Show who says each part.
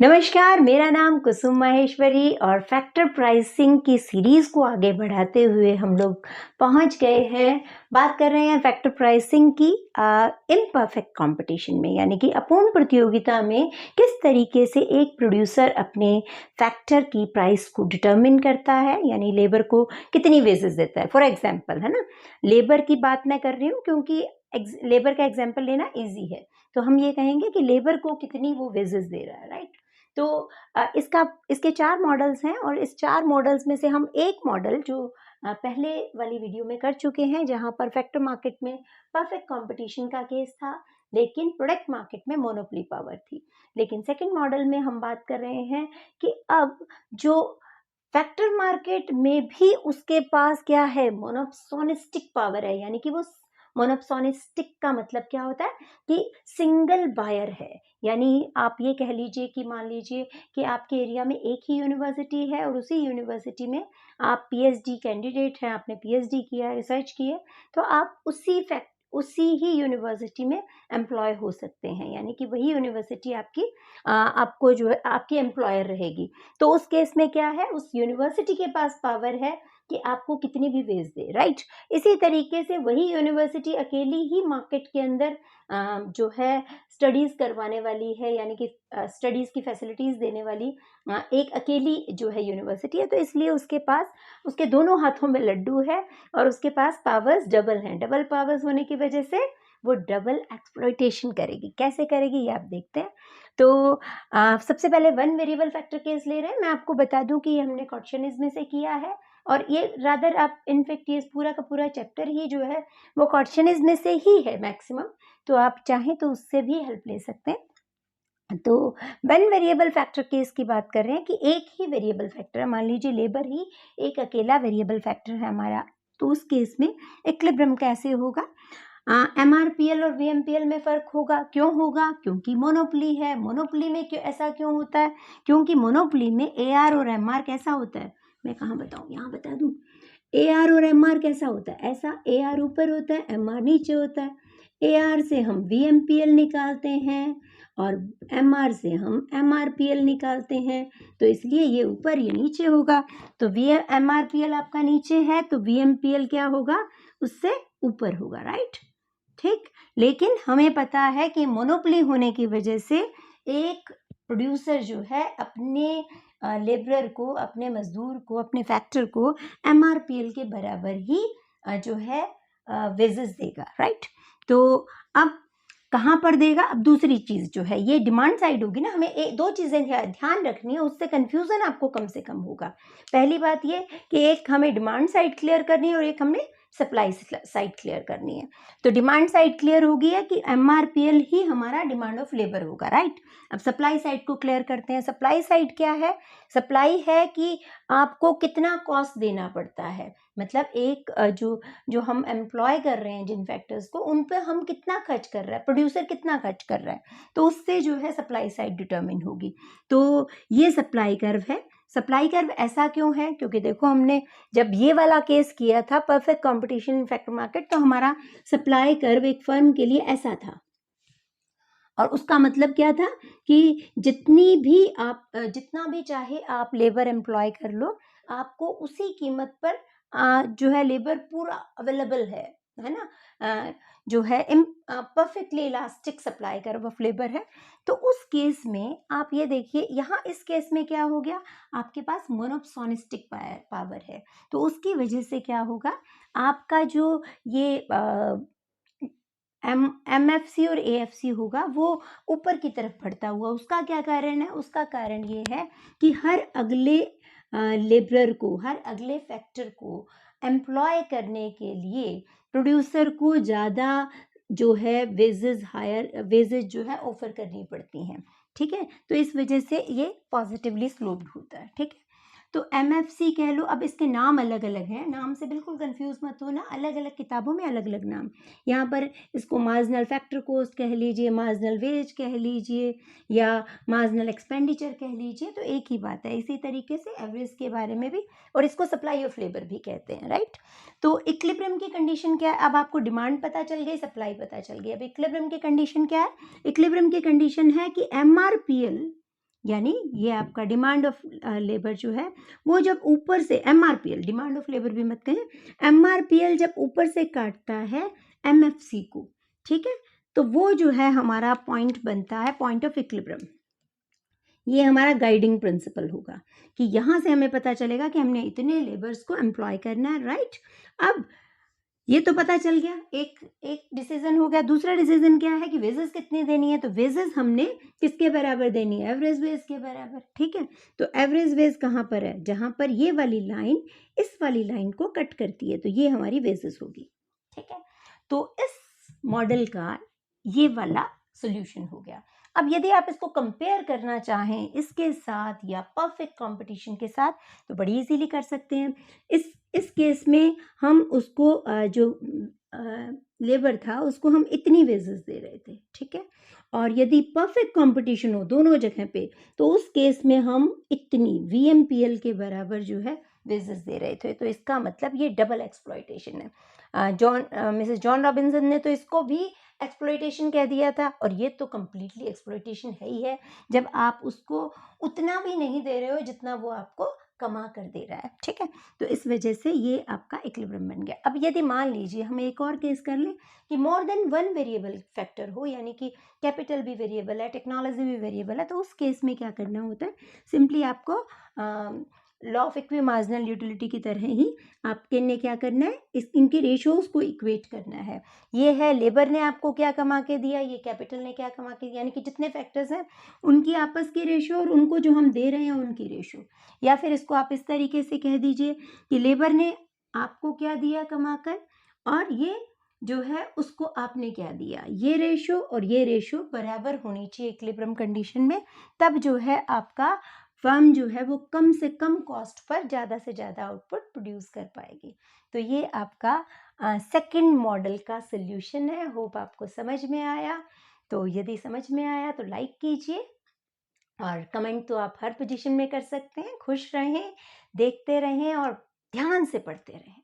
Speaker 1: नमस्कार, मेरा नाम कुसुम माहेश्वरी और फैक्टर प्राइसिंग की सीरीज़ को आगे बढ़ाते हुए हम लोग पहुंच गए हैं। बात कर रहे हैं फैक्टर प्राइसिंग की इम्परफेक्ट कंपटीशन में, यानी कि अपूर्ण प्रतियोगिता में किस तरीके से एक प्रोड्यूसर अपने फैक्टर की प्राइस को डिटरमिन करता है, यानी लेबर को कितनी वेजेस देता है। फॉर एग्जांपल, है ना, लेबर की बात मैं कर रही हूँ क्योंकि लेबर का एग्जाम्पल लेना ईजी है। तो हम ये कहेंगे कि लेबर को कितनी वो वेजेस दे रहा है, राइट। तो इसके 4 मॉडल्स हैं और इस 4 मॉडल्स में से हम एक मॉडल जो पहले वाली वीडियो में कर चुके हैं, जहां पर फैक्टर मार्केट में परफेक्ट कंपटीशन का केस था, लेकिन प्रोडक्ट मार्केट में मोनोपोली पावर थी। लेकिन सेकंड मॉडल में हम बात कर रहे हैं कि अब जो फैक्टर मार्केट में भी उसके पास क्या है, मोनोपोलिस्टिक पावर है। यानी कि वो मोनोपोलिस्टिक का मतलब क्या होता है कि सिंगल बायर है। यानी आप ये कह लीजिए कि मान लीजिए कि आपके एरिया में एक ही यूनिवर्सिटी है और उसी यूनिवर्सिटी में आप पीएचडी कैंडिडेट हैं, आपने पीएचडी किया है, रिसर्च की है, तो आप उसी ही यूनिवर्सिटी में एम्प्लॉय हो सकते हैं। यानी कि वही यूनिवर्सिटी आपको जो है आपकी एम्प्लॉयर रहेगी। तो उस केस में क्या है, उस यूनिवर्सिटी के पास पावर है कि आपको कितनी भी वेज दे, राइट। इसी तरीके से वही यूनिवर्सिटी अकेली ही मार्केट के अंदर जो है स्टडीज करवाने वाली है, यानी कि स्टडीज की फैसिलिटीज देने वाली एक अकेली जो है यूनिवर्सिटी है। तो इसलिए उसके पास उसके दोनों हाथों में लड्डू है और उसके पास पावर्स डबल हैं। डबल पावर्स होने की वजह से वो डबल एक्सप्लॉइटेशन करेगी। कैसे करेगी ये आप देखते हैं। तो सबसे पहले वन वेरिएबल फैक्टर केस ले रहे हैं। मैं आपको बता दूं कि ये हमने कॉट्शनिज्म से किया है और ये रादर आप इनफेक्ट ये पूरा का पूरा चैप्टर ही जो है वो कॉट्शनिज्म से ही है मैक्सिमम। तो आप चाहें तो उससे भी हेल्प ले सकते हैं। तो वन वेरिएबल फैक्टर केस की बात कर रहे हैं कि एक ही वेरिएबल फैक्टर है, मान लीजिए लेबर ही एक अकेला वेरिएबल फैक्टर है हमारा। तो उस केस में इक्विलिब्रियम कैसे होगा, एमआरपीएल और वीएमपीएल में फर्क होगा। क्यों होगा? क्योंकि मोनोपोली है। मोनोपोली में ऐसा क्यों होता है? क्योंकि मोनोपोली में एआर और एमआर कैसा होता है, मैं कहाँ बताऊँ, यहाँ बता दूँ। एआर और एमआर कैसा होता है, ऐसा एआर ऊपर होता है, एमआर नीचे होता है। एआर से हम वीएमपीएल निकालते हैं और एमआर से हम एमआरपीएल निकालते हैं। तो इसलिए ये ऊपर ये नीचे होगा। तो एमआरपीएल आपका नीचे है तो वीएमपीएल क्या होगा, उससे ऊपर होगा, राइट। ठीक। लेकिन हमें पता है कि मोनोपोली होने की वजह से एक प्रोड्यूसर जो है अपने लेबरर को, अपने मजदूर को, अपने फैक्टर को एमआरपीएल के बराबर ही जो है वेजेस देगा, राइट। तो अब कहाँ पर देगा? अब दूसरी चीज जो है ये डिमांड साइड होगी ना। हमें दो चीजें ध्यान रखनी है, उससे कंफ्यूजन आपको कम से कम होगा। पहली बात ये कि एक हमें डिमांड साइड क्लियर करनी है और एक हमने सप्लाई साइड क्लियर करनी है। तो डिमांड साइड क्लियर होगी है कि एमआरपीएल ही हमारा डिमांड ऑफ लेबर होगा, राइट। अब सप्लाई साइड को क्लियर करते हैं। सप्लाई साइड क्या है? सप्लाई है कि आपको कितना कॉस्ट देना पड़ता है, मतलब एक जो हम एम्प्लॉय कर रहे हैं जिन फैक्टर्स को, उन पे हम कितना खर्च कर रहा है, प्रोड्यूसर कितना खर्च कर रहा है, तो उससे जो है सप्लाई साइड डिटरमिन होगी। तो ये सप्लाई कर्व है। सप्लाई कर्व ऐसा क्यों है? क्योंकि देखो हमने जब ये वाला केस किया था perfect competition in factor market, तो हमारा सप्लाई कर्व एक फर्म के लिए ऐसा था और उसका मतलब क्या था कि जितना भी चाहे आप लेबर एम्प्लॉय कर लो, आपको उसी कीमत पर जो है लेबर पूरा अवेलेबल है ना। जो है perfectly elastic supply curve of labour है। तो उस केस में आप ये देखिए, यहाँ इस केस में क्या हो गया, आपके पास मोनोपोलिस्टिक पावर है। तो उसकी वजह से क्या होगा, आपका जो ये एमएफसी और एएफसी होगा वो ऊपर की तरफ बढ़ता हुआ। उसका क्या कारण है? उसका कारण ये है कि हर अगले लेबरर को, हर अगले फैक्टर को एम्प्लॉय करने के लिए प्रोड्यूसर को ज़्यादा जो है वेजेस जो है ऑफर करनी पड़ती हैं। ठीक है। तो इस वजह से ये पॉजिटिवली स्लोप्ड होता है। ठीक है। तो एमएफसी कह लो। अब इसके नाम अलग अलग हैं, नाम से बिल्कुल कंफ्यूज मत होना, अलग अलग किताबों में अलग अलग नाम। यहाँ पर इसको मार्जिनल फैक्टर कॉस्ट कह लीजिए, मार्जिनल वेज कह लीजिए या मार्जिनल एक्सपेंडिचर कह लीजिए, तो एक ही बात है। इसी तरीके से एवरेज के बारे में भी, और इसको सप्लाई ऑफ लेबर भी कहते हैं, राइट। तो इक्विलिब्रियम की कंडीशन क्या है? अब आपको डिमांड पता चल गई, सप्लाई पता चल गई। अब इक्विलिब्रियम की कंडीशन क्या है? इक्विलिब्रियम की कंडीशन है कि एमआरपीएल यानी ये आपका डिमांड ऑफ लेबर जो है वो जब ऊपर से MRPL, डिमांड ऑफ लेबर भी मत कहें, MRPL जब ऊपर से काटता है MFC को, ठीक है, तो वो जो है हमारा पॉइंट बनता है, पॉइंट ऑफ इक्विलिब्रियम। ये हमारा गाइडिंग प्रिंसिपल होगा कि यहाँ से हमें पता चलेगा कि हमने इतने लेबर्स को एम्प्लॉय करना है, राइट। अब ये तो पता चल गया, एक डिसीजन हो गया। दूसरा डिसीजन क्या है कि वेजेस कितनी देनी है, तो वेजेस हमने किसके बराबर देनी है, एवरेज वेज के बराबर, ठीक है। तो एवरेज वेज कहाँ पर है, जहाँ पर ये वाली लाइन इस वाली लाइन को कट करती है, तो ये हमारी वेजेस होगी, ठीक है। तो इस मॉडल का ये वाला सोल्यूशन हो गया। अब यदि आप इसको कंपेयर करना चाहें इसके साथ या परफेक्ट कंपटीशन के साथ, तो बड़ी इजीली कर सकते हैं। इस केस में हम उसको जो लेबर था उसको हम इतनी वेजेस दे रहे थे, ठीक है। और यदि परफेक्ट कंपटीशन हो दोनों जगह पे, तो उस केस में हम इतनी VMPL के बराबर जो है वेजेस दे रहे थे। तो इसका मतलब ये डबल एक्सप्लॉयटेशन है। मिसेस जॉन रॉबिन्सन ने तो इसको भी एक्सप्लॉयटेशन कह दिया था, और ये तो कम्प्लीटली एक्सप्लॉयटेशन है ही है, जब आप उसको उतना भी नहीं दे रहे हो जितना वो आपको कमा कर दे रहा है, ठीक है। तो इस वजह से ये आपका इक्विलिब्रियम बन गया। अब यदि मान लीजिए हम एक और केस कर लें कि more than one variable factor हो, यानी कि कैपिटल भी वेरिएबल है, टेक्नोलॉजी भी वेरिएबल है, तो उस केस में क्या करना होता है, सिंपली आपको law of equi marginal utility की तरह ही आपके ने क्या करना है, इनके रेशियोज को इक्वेट करना है। ये है लेबर ने आपको क्या कमा के दिया, ये कैपिटल ने क्या कमा के दिया, यानी कि जितने फैक्टर्स हैं उनकी आपस की रेशियो और उनको जो हम दे रहे हैं उनकी रेशियो। या फिर इसको आप इस तरीके से कह दीजिए कि लेबर ने आपको क्या दिया कमा कर, और ये जो है उसको आपने क्या दिया, ये रेशियो और ये रेशियो बराबर होनी चाहिए इक्विलिब्रियम कंडीशन में, तब जो है आपका फर्म जो है वो कम से कम कॉस्ट पर ज़्यादा से ज़्यादा आउटपुट प्रोड्यूस कर पाएगी। तो ये आपका सेकंड मॉडल का सल्यूशन है। होप आपको समझ में आया। तो यदि समझ में आया तो लाइक कीजिए, और कमेंट तो आप हर पोजीशन में कर सकते हैं। खुश रहें, देखते रहें और ध्यान से पढ़ते रहें।